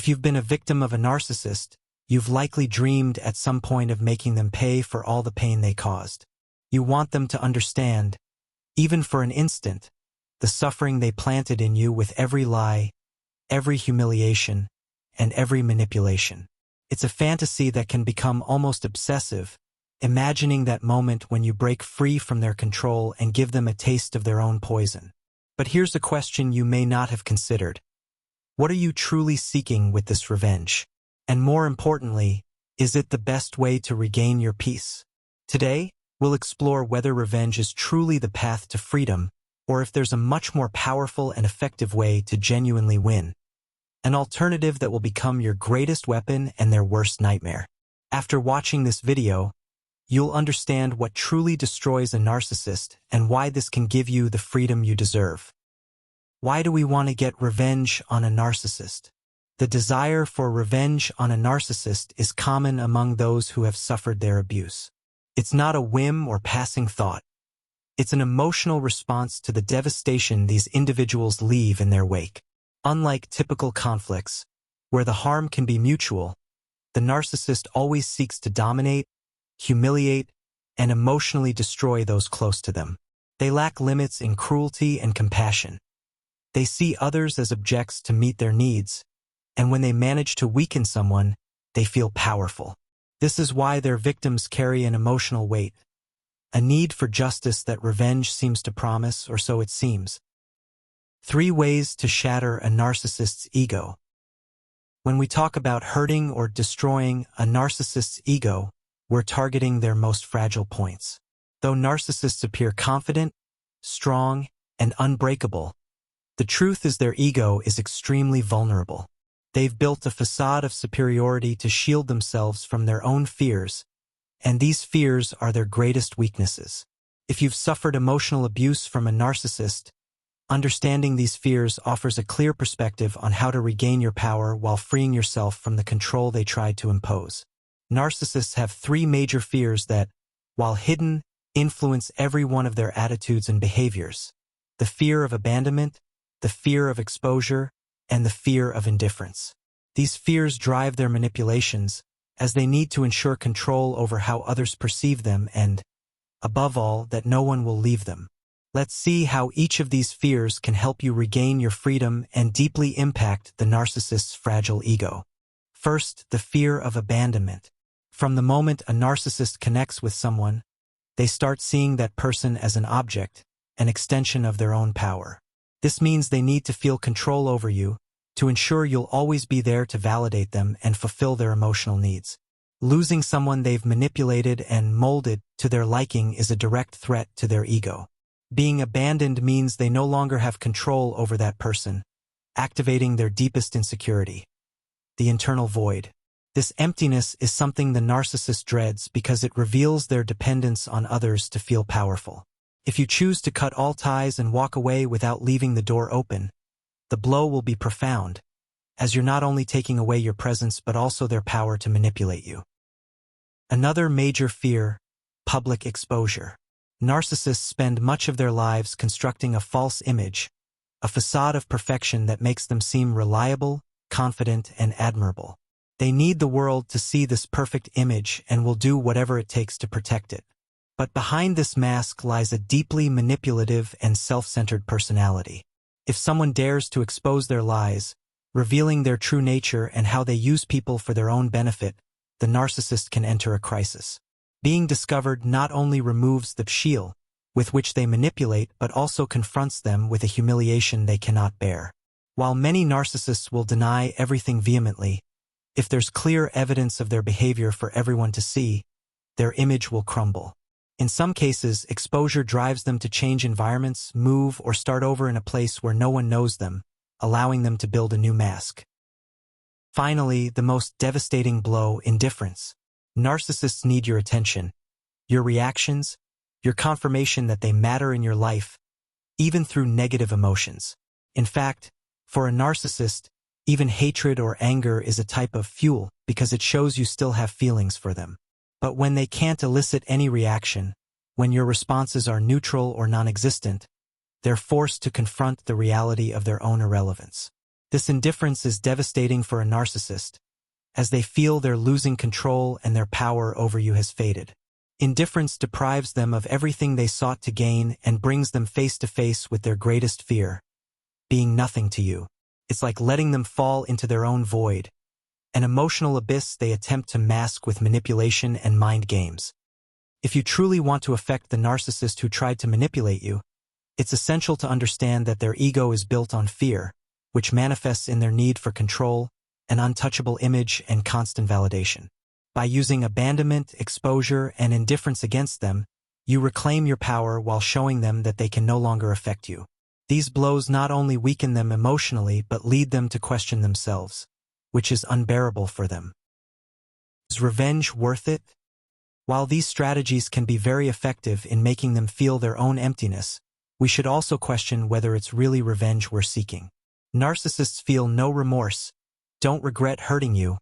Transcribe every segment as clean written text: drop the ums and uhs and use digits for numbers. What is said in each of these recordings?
If you've been a victim of a narcissist, you've likely dreamed at some point of making them pay for all the pain they caused. You want them to understand, even for an instant, the suffering they planted in you with every lie, every humiliation, and every manipulation. It's a fantasy that can become almost obsessive, imagining that moment when you break free from their control and give them a taste of their own poison. But here's a question you may not have considered. What are you truly seeking with this revenge? And more importantly, is it the best way to regain your peace? Today, we'll explore whether revenge is truly the path to freedom, or if there's a much more powerful and effective way to genuinely win. An alternative that will become your greatest weapon and their worst nightmare. After watching this video, you'll understand what truly destroys a narcissist and why this can give you the freedom you deserve. Why do we want to get revenge on a narcissist? The desire for revenge on a narcissist is common among those who have suffered their abuse. It's not a whim or passing thought. It's an emotional response to the devastation these individuals leave in their wake. Unlike typical conflicts, where the harm can be mutual, the narcissist always seeks to dominate, humiliate, and emotionally destroy those close to them. They lack limits in cruelty and compassion. They see others as objects to meet their needs, and when they manage to weaken someone, they feel powerful. This is why their victims carry an emotional weight, a need for justice that revenge seems to promise, or so it seems. 3 ways to shatter a narcissist's ego. When we talk about hurting or destroying a narcissist's ego, we're targeting their most fragile points. Though narcissists appear confident, strong, and unbreakable, the truth is their ego is extremely vulnerable. They've built a facade of superiority to shield themselves from their own fears, and these fears are their greatest weaknesses. If you've suffered emotional abuse from a narcissist, understanding these fears offers a clear perspective on how to regain your power while freeing yourself from the control they tried to impose. Narcissists have 3 major fears that, while hidden, influence every one of their attitudes and behaviors: the fear of abandonment, the fear of exposure, and the fear of indifference. These fears drive their manipulations, as they need to ensure control over how others perceive them and, above all, that no one will leave them. Let's see how each of these fears can help you regain your freedom and deeply impact the narcissist's fragile ego. First, the fear of abandonment. From the moment a narcissist connects with someone, they start seeing that person as an object, an extension of their own power. This means they need to feel control over you, to ensure you'll always be there to validate them and fulfill their emotional needs. Losing someone they've manipulated and molded to their liking is a direct threat to their ego. Being abandoned means they no longer have control over that person, activating their deepest insecurity: the internal void. This emptiness is something the narcissist dreads because it reveals their dependence on others to feel powerful. If you choose to cut all ties and walk away without leaving the door open, the blow will be profound, as you're not only taking away your presence but also their power to manipulate you. Another major fear: public exposure. Narcissists spend much of their lives constructing a false image, a facade of perfection that makes them seem reliable, confident, and admirable. They need the world to see this perfect image and will do whatever it takes to protect it. But behind this mask lies a deeply manipulative and self-centered personality. If someone dares to expose their lies, revealing their true nature and how they use people for their own benefit, the narcissist can enter a crisis. Being discovered not only removes the shield with which they manipulate but also confronts them with a humiliation they cannot bear. While many narcissists will deny everything vehemently, if there's clear evidence of their behavior for everyone to see, their image will crumble. In some cases, exposure drives them to change environments, move, or start over in a place where no one knows them, allowing them to build a new mask. Finally, the most devastating blow: indifference. Narcissists need your attention, your reactions, your confirmation that they matter in your life, even through negative emotions. In fact, for a narcissist, even hatred or anger is a type of fuel because it shows you still have feelings for them. But when they can't elicit any reaction, when your responses are neutral or non-existent, they're forced to confront the reality of their own irrelevance. This indifference is devastating for a narcissist, as they feel they're losing control and their power over you has faded. Indifference deprives them of everything they sought to gain and brings them face to face with their greatest fear, being nothing to you. It's like letting them fall into their own void, an emotional abyss they attempt to mask with manipulation and mind games. If you truly want to affect the narcissist who tried to manipulate you, it's essential to understand that their ego is built on fear, which manifests in their need for control, an untouchable image, and constant validation. By using abandonment, exposure, and indifference against them, you reclaim your power while showing them that they can no longer affect you. These blows not only weaken them emotionally but lead them to question themselves, which is unbearable for them. Is revenge worth it? While these strategies can be very effective in making them feel their own emptiness, we should also question whether it's really revenge we're seeking. Narcissists feel no remorse, don't regret hurting you,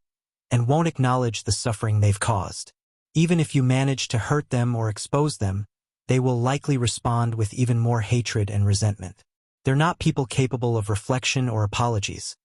and won't acknowledge the suffering they've caused. Even if you manage to hurt them or expose them, they will likely respond with even more hatred and resentment. They're not people capable of reflection or apologies.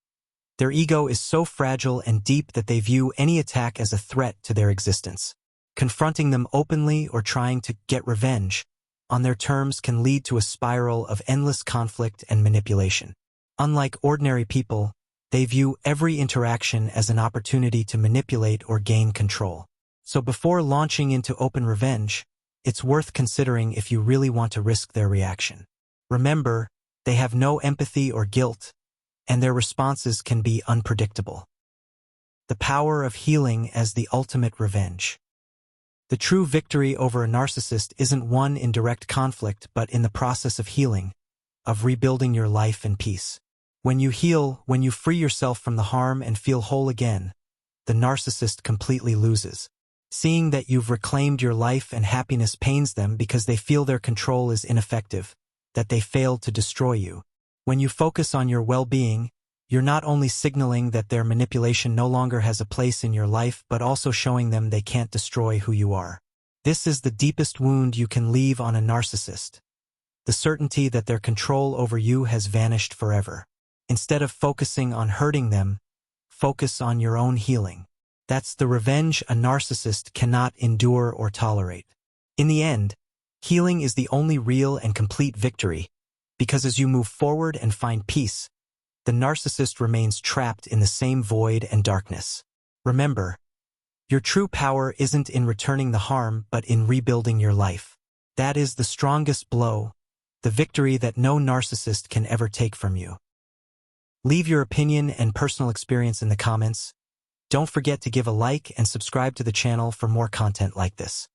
Their ego is so fragile and deep that they view any attack as a threat to their existence. Confronting them openly or trying to get revenge on their terms can lead to a spiral of endless conflict and manipulation. Unlike ordinary people, they view every interaction as an opportunity to manipulate or gain control. So before launching into open revenge, it's worth considering if you really want to risk their reaction. Remember, they have no empathy or guilt, and their responses can be unpredictable. The power of healing as the ultimate revenge. The true victory over a narcissist isn't won in direct conflict but in the process of healing, of rebuilding your life in peace. When you heal, when you free yourself from the harm and feel whole again, the narcissist completely loses. Seeing that you've reclaimed your life and happiness pains them because they feel their control is ineffective, that they failed to destroy you. When you focus on your well-being, you're not only signaling that their manipulation no longer has a place in your life but also showing them they can't destroy who you are. This is the deepest wound you can leave on a narcissist. The certainty that their control over you has vanished forever. Instead of focusing on hurting them, focus on your own healing. That's the revenge a narcissist cannot endure or tolerate. In the end, healing is the only real and complete victory, because as you move forward and find peace, the narcissist remains trapped in the same void and darkness. Remember, your true power isn't in returning the harm but in rebuilding your life. That is the strongest blow, the victory that no narcissist can ever take from you. Leave your opinion and personal experience in the comments. Don't forget to give a like and subscribe to the channel for more content like this.